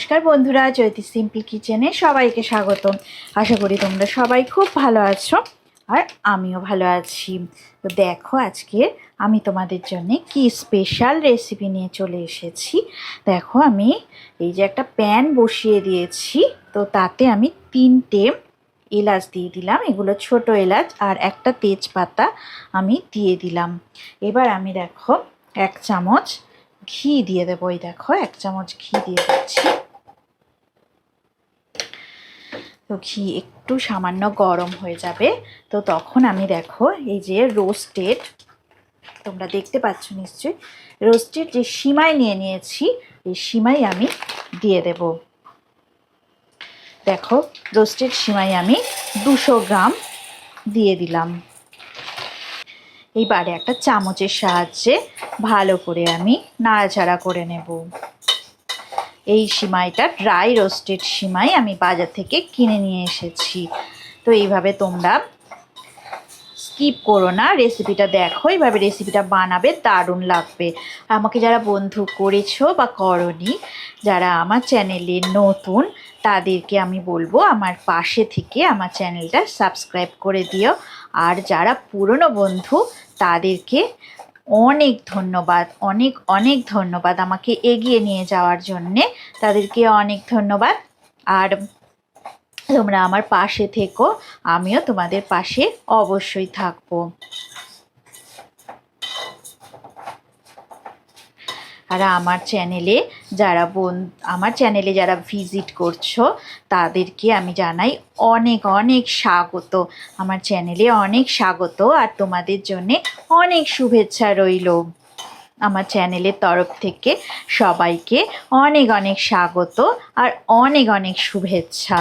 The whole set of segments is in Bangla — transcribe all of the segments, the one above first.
নমস্কার বন্ধুরা, জ্যোতি সিম্পল কিচেনে সবাইকে স্বাগতম। আশা করি তোমরা সবাই খুব ভালো আছো আর আমিও ভালো আছি। তো দেখো আজকে আমি তোমাদের জন্য কি স্পেশাল রেসিপি নিয়ে চলে এসেছি। দেখো আমি এই যে একটা প্যান বসিয়ে দিয়েছি, তো তাতে আমি 3টে এলাচ দিয়ে দিলাম, এগুলো ছোট এলাচ, আর একটা তেজপাতা আমি দিয়ে দিলাম। এবার আমি দেখো 1 চামচ ঘি দিয়ে দেবো। এই দেখো 1 চামচ ঘি দিয়ে দিচ্ছি। তো ঘি একটু সামান্য গরম হয়ে যাবে, তো তখন আমি দেখো এই যে রোস্টেড, তোমরা দেখতে পাচ্ছ নিশ্চয়ই, রোস্টেড যে সিমাই নিয়ে নিয়েছি, এই সিমাই আমি দিয়ে দেব। দেখো রোস্টেড সিমাই আমি 200 গ্রাম দিয়ে দিলাম। এইবারে একটা চামচের সাহায্যে ভালো করে আমি নাড়াচাড়া করে নেব। এই সিমাইটা ড্রাই রোস্টেড সিমাই আমি বাজার থেকে কিনে নিয়ে এসেছি। তো এইভাবে তোমরা স্কিপ করো না, রেসিপিটা দেখো, এইভাবে রেসিপিটা বানাবে, দারুণ লাগবে। আমাকে যারা বন্ধু করেছো বা করনি, যারা আমার চ্যানেলে নতুন, তাদেরকে আমি বলবো আমার পাশে থেকে আমার চ্যানেলটা সাবস্ক্রাইব করে দিও। আর যারা পুরনো বন্ধু, তাদেরকে অনেক ধন্যবাদ, অনেক অনেক ধন্যবাদ আমাকে এগিয়ে নিয়ে যাওয়ার জন্যে, তাদেরকে অনেক ধন্যবাদ। আর তোমরা আমার পাশে থেকো, আমিও তোমাদের পাশে অবশ্যই থাকবো। আর আমার চ্যানেলে যারা ভিজিট করছো, তাদেরকে আমি জানাই অনেক অনেক স্বাগত। আমার চ্যানেলে অনেক স্বাগত, আর তোমাদের জন্যে অনেক শুভেচ্ছা রইল। আমার চ্যানেলের তরফ থেকে সবাইকে অনেক অনেক স্বাগত আর অনেক অনেক শুভেচ্ছা,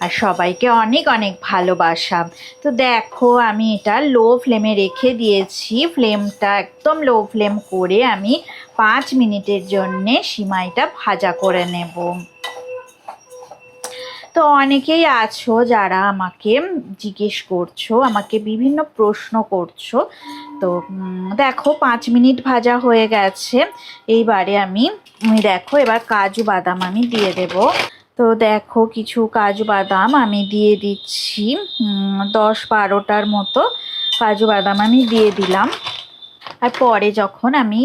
আর সবাইকে অনেক অনেক ভালোবাসা। তো দেখো আমি এটা লো ফ্লেমে রেখে দিয়েছি। ফ্লেমটা একদম লো ফ্লেম করে আমি 5 মিনিটের জন্যে সিমাইটা ভাজা করে নেব। তো অনেকেই আছো যারা আমাকে জিজ্ঞেস করছো, আমাকে বিভিন্ন প্রশ্ন করছো। তো দেখো 5 মিনিট ভাজা হয়ে গেছে। এইবারে আমি দেখো এবার কাজু বাদাম আমি দিয়ে দেব। তো দেখো কিছু কাজু বাদাম আমি দিয়ে দিচ্ছি, 10-12টার মতো কাজু বাদাম আমি দিয়ে দিলাম। আর পরে যখন আমি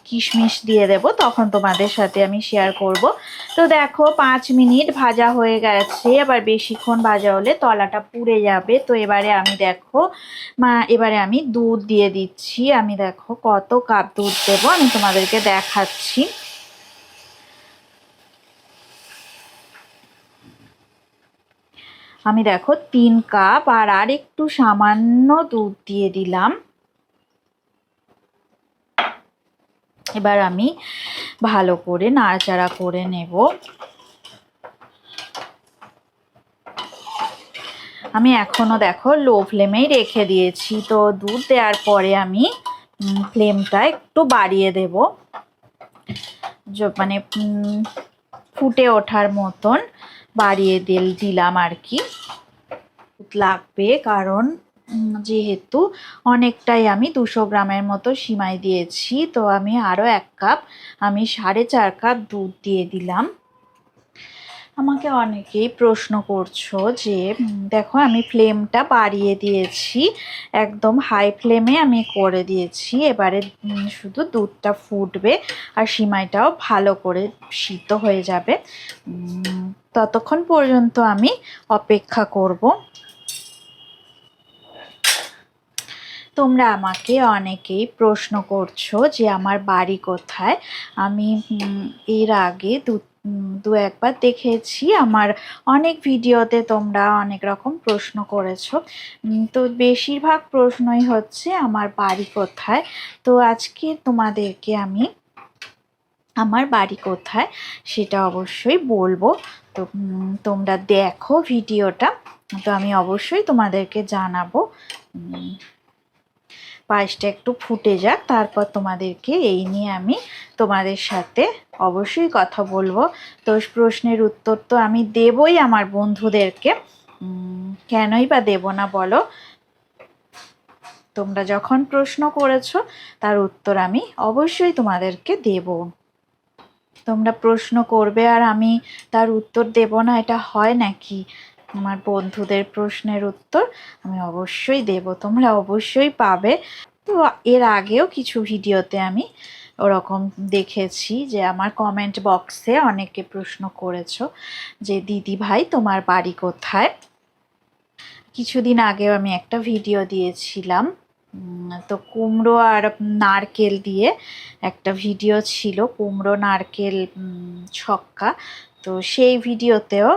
কিশমিশ দিয়ে দেব, তখন তোমাদের সাথে আমি শেয়ার করব। তো দেখো 5 মিনিট ভাজা হয়ে গেছে। এবার বেশিক্ষণ ভাজা হলে তলাটা পুড়ে যাবে। তো এবারে আমি দুধ দিয়ে দিচ্ছি। আমি দেখো কত কাপ দুধ দেবো আমি তোমাদেরকে দেখাচ্ছি। আমি দেখো 3 কাপ আর একটু সামান্য দুধ দিয়ে দিলাম। এবার আমি ভালো করে নাড়াচাড়া করে নেব। আমি এখনো দেখো লো ফ্লেমেই রেখে দিয়েছি। তো দুধ দেওয়ার পরে আমি ফ্লেমটা একটু বাড়িয়ে দেব, মানে ফুটে ওঠার মতন বাড়িয়ে দিলাম আর কি। লাগবে কারণ যেহেতু অনেকটাই আমি 200 গ্রামের মতো সিমাই দিয়েছি, তো আমি আরও 1 কাপ, আমি 4.5 কাপ দুধ দিয়ে দিলাম। আমাকে অনেকেই প্রশ্ন করছো যে দেখো আমি ফ্লেমটা বাড়িয়ে দিয়েছি, একদম হাই ফ্লেমে আমি করে দিয়েছি। এবারে শুধু দুধটা ফুটবে আর সিমাইটাও ভালো করে সিদ্ধ হয়ে যাবে, ততক্ষণ পর্যন্ত আমি অপেক্ষা করব। তোমরা আমাকে অনেকেই প্রশ্ন করছো যে আমার বাড়ি কোথায়। আমি এর আগে দু একবার দেখেছি আমার অনেক ভিডিওতে, তোমরা অনেক রকম প্রশ্ন করেছো। তো বেশিরভাগ প্রশ্নই হচ্ছে আমার বাড়ি কোথায়। তো আজকে তোমাদেরকে আমি আমার বাড়ি কোথায় সেটা অবশ্যই বলবো। তো তোমরা দেখো ভিডিওটা, তো আমি অবশ্যই তোমাদেরকে জানাবো। পায়েসটা একটু ফুটে যাক, তারপর তোমাদেরকে এই নিয়ে আমি তোমাদের সাথে অবশ্যই কথা বলবো। তো প্রশ্নের উত্তর তো আমি দেবই আমার বন্ধুদেরকে, কেনই বা দেব না বলো। তোমরা যখন প্রশ্ন করেছো তার উত্তর আমি অবশ্যই তোমাদেরকে দেব। তোমরা প্রশ্ন করবে আর আমি তার উত্তর দেব না, এটা হয় নাকি? আমার বন্ধুদের প্রশ্নের উত্তর আমি অবশ্যই দেব, তোমরা অবশ্যই পাবে। তো এর আগেও কিছু ভিডিওতে আমি ওরকম দেখেছি যে আমার কমেন্ট বক্সে অনেকে প্রশ্ন করেছো যে দিদি ভাই তোমার বাড়ি কোথায়। কিছুদিন আগেও আমি একটা ভিডিও দিয়েছিলাম, তো কুমড়ো আর নারকেল দিয়ে একটা ভিডিও ছিল, কুমড়ো নারকেল ছক্কা। তো সেই ভিডিওতেও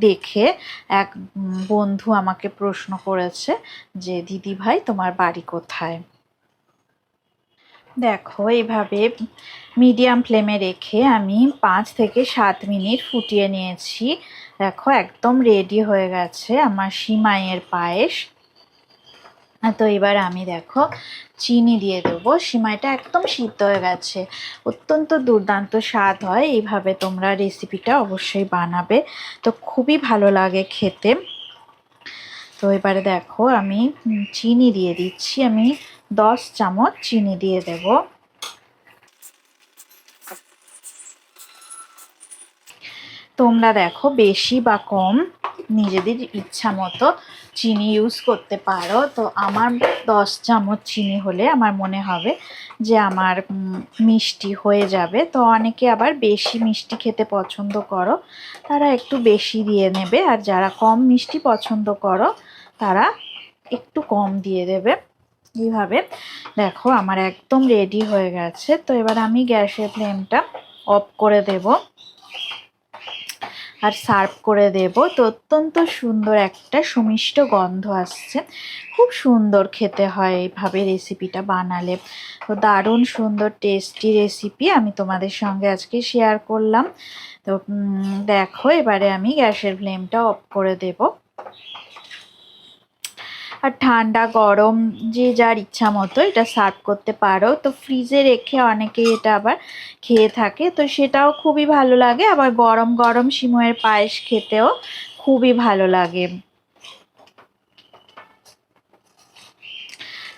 দেখে এক বন্ধু আমাকে প্রশ্ন করেছে যে দিদি ভাই তোমার বাড়ি কোথায়। দেখো এইভাবে মিডিয়াম ফ্লেমে রেখে আমি 5 থেকে 7 মিনিট ফুটিয়ে নিয়েছি। দেখো একদম রেডি হয়ে গেছে আমার সিমাইয়ের পায়েস। তো এবার আমি দেখো চিনি দিয়ে দেবো। সিমাইটা একদম সিদ্ধ হয়ে গেছে, অত্যন্ত দুর্দান্ত স্বাদ হয়। এইভাবে তোমরা রেসিপিটা অবশ্যই বানাবে, তো খুবই ভালো লাগে খেতে। তো এবারে দেখো আমি চিনি দিয়ে দিচ্ছি, আমি 10 চামচ চিনি দিয়ে দেব। তোমরা দেখো বেশি বা কম নিজেদের ইচ্ছা মতো চিনি ইউজ করতে পারো। তো আমার 10 চামচ চিনি হলে আমার মনে হবে যে আমার মিষ্টি হয়ে যাবে। তো অনেকে আবার বেশি মিষ্টি খেতে পছন্দ করো, তারা একটু বেশি দিয়ে নেবে, আর যারা কম মিষ্টি পছন্দ করো তারা একটু কম দিয়ে দেবে। এইভাবে দেখো আমার একদম রেডি হয়ে গেছে। তো এবার আমি গ্যাসের ফ্লেমটা অফ করে দেব আর সার্ভ করে দেব। তো অত্যন্ত সুন্দর একটা সুমিষ্ট গন্ধ আসছে, খুব সুন্দর খেতে হয় এইভাবে রেসিপিটা বানালে। তো দারুণ সুন্দর টেস্টি রেসিপি আমি তোমাদের সঙ্গে আজকে শেয়ার করলাম। তো দেখো এবারে আমি গ্যাসের ফ্লেমটা অফ করে দেব। আর ঠান্ডা গরম যে যার ইচ্ছা মতো এটা সার্ভ করতে পারো। তো ফ্রিজে রেখে অনেকেই এটা আবার খেয়ে থাকে, তো সেটাও খুবই ভালো লাগে। আবার গরম গরম সিমইয়ের পায়েস খেতেও খুবই ভালো লাগে।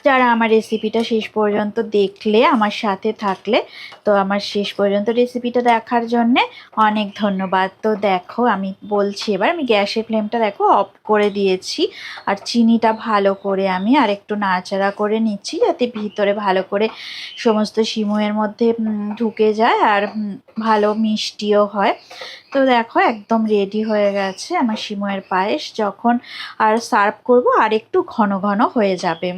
যারা আমার রেসিপিটা শেষ পর্যন্ত দেখলে, আমার সাথে থাকলে, তো আমার শেষ পর্যন্ত রেসিপিটা দেখার জন্যে অনেক ধন্যবাদ। তো দেখো আমি বলছি, এবার আমি গ্যাসের ফ্লেমটা দেখো অফ করে দিয়েছি, আর চিনিটা ভালো করে আমি আর একটু নাড়াচাড়া করে নিচ্ছি যাতে ভিতরে ভালো করে সমস্ত সিমইয়ের মধ্যে ঢুকে যায় আর ভালো মিষ্টিও হয়। তো দেখো একদম রেডি হয়ে গেছে আমার সিমইয়ের পায়েস। যখন আর সার্ভ করব আর একটু ঘন ঘন হয়ে যাবে।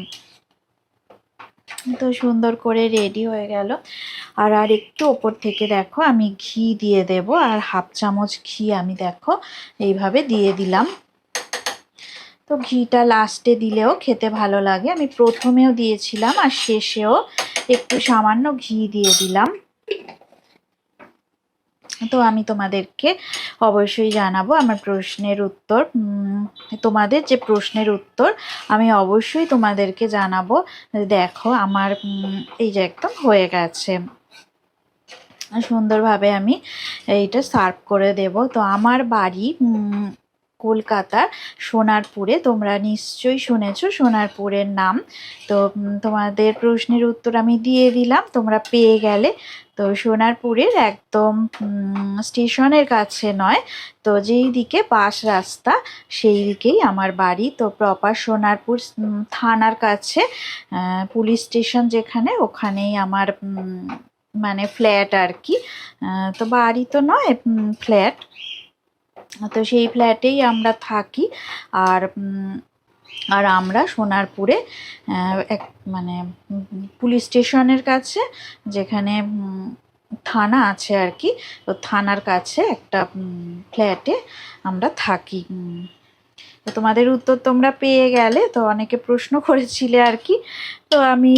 তো সুন্দর করে রেডি হয়ে গেল। আর একটু ওপর থেকে দেখো আমি ঘি দিয়ে দেব, আর হাফ চামচ ঘি আমি দেখো এইভাবে দিয়ে দিলাম। তো ঘিটা লাস্টে দিলেও খেতে ভালো লাগে, আমি প্রথমেও দিয়েছিলাম আর শেষেও একটু সামান্য ঘি দিয়ে দিলাম। তো আমি তোমাদেরকে অবশ্যই জানাবো আমার প্রশ্নের উত্তর, তোমাদের যে প্রশ্নের উত্তর আমি অবশ্যই তোমাদেরকে জানাবো। দেখো আমার এই যে একদম হয়ে গেছে, সুন্দরভাবে আমি এইটা সার্ভ করে দেব। তো আমার বাড়ি কলকাতার সোনারপুরে, তোমরা নিশ্চয়ই শুনেছো সোনারপুরের নাম। তো তোমাদের প্রশ্নের উত্তর আমি দিয়ে দিলাম, তোমরা পেয়ে গেলে। তো সোনারপুরের একদম স্টেশনের কাছে নয়, তো যেই দিকে বাস রাস্তা সেই দিকেই আমার বাড়ি। তো প্রপার সোনারপুর থানার কাছে পুলিশ স্টেশন যেখানে, ওখানেই আমার মানে ফ্ল্যাট আর কি। তো বাড়ি তো নয়, ফ্ল্যাট। তো সেই ফ্ল্যাটেই আমরা থাকি। আর আর আমরা সোনারপুরে এক মানে পুলিশ স্টেশনের কাছে, যেখানে থানা আছে আর কি, তো থানার কাছে একটা ফ্ল্যাটে আমরা থাকি। তো তোমাদের উত্তর তোমরা পেয়ে গেলে, তো অনেকে প্রশ্ন করেছিলে আর কি, তো আমি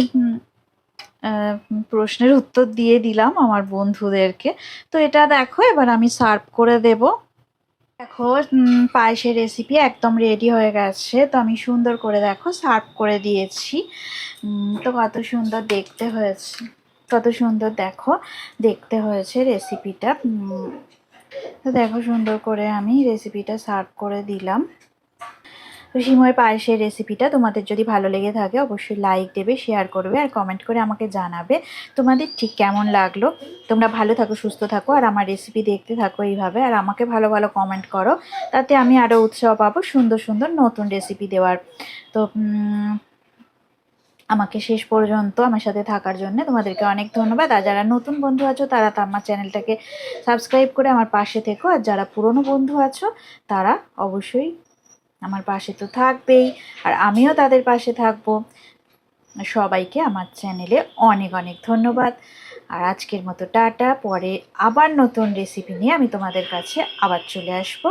প্রশ্নের উত্তর দিয়ে দিলাম আমার বন্ধুদেরকে। তো এটা দেখো এবার আমি সার্ভ করে দেব। দেখো পায়েসের রেসিপি একদম রেডি হয়ে গেছে। তো আমি সুন্দর করে দেখো সার্ভ করে দিয়েছি। তো কত সুন্দর দেখতে হয়েছে, কত সুন্দর দেখো দেখতে হয়েছে রেসিপিটা। তো দেখো সুন্দর করে আমি রেসিপিটা সার্ভ করে দিলাম। সিমই পায়েসের রেসিপিটা তোমাদের যদি ভালো লেগে থাকে অবশ্যই লাইক দেবে, শেয়ার করবে আর কমেন্ট করে আমাকে জানাবে তোমাদের ঠিক কেমন লাগলো। তোমরা ভালো থাকো, সুস্থ থাকো আর আমার রেসিপি দেখতে থাকো এইভাবে, আর আমাকে ভালো ভালো কমেন্ট করো, তাতে আমি আরও উৎসাহ পাবো সুন্দর সুন্দর নতুন রেসিপি দেওয়ার। তো আমাকে শেষ পর্যন্ত আমার সাথে থাকার জন্য তোমাদেরকে অনেক ধন্যবাদ। আর যারা নতুন বন্ধু আছো তারা তো আমার চ্যানেলটাকে সাবস্ক্রাইব করে আমার পাশে থেকো, আর যারা পুরনো বন্ধু আছো তারা অবশ্যই আমার পাশে তো থাকবেই, আর আমিও তাদের পাশে থাকবো। সবাইকে আমার চ্যানেলে অনেক অনেক ধন্যবাদ। আর আজকের মতো টাটা, পরে আবার নতুন রেসিপি নিয়ে আমি তোমাদের কাছে আবার চলে আসবো।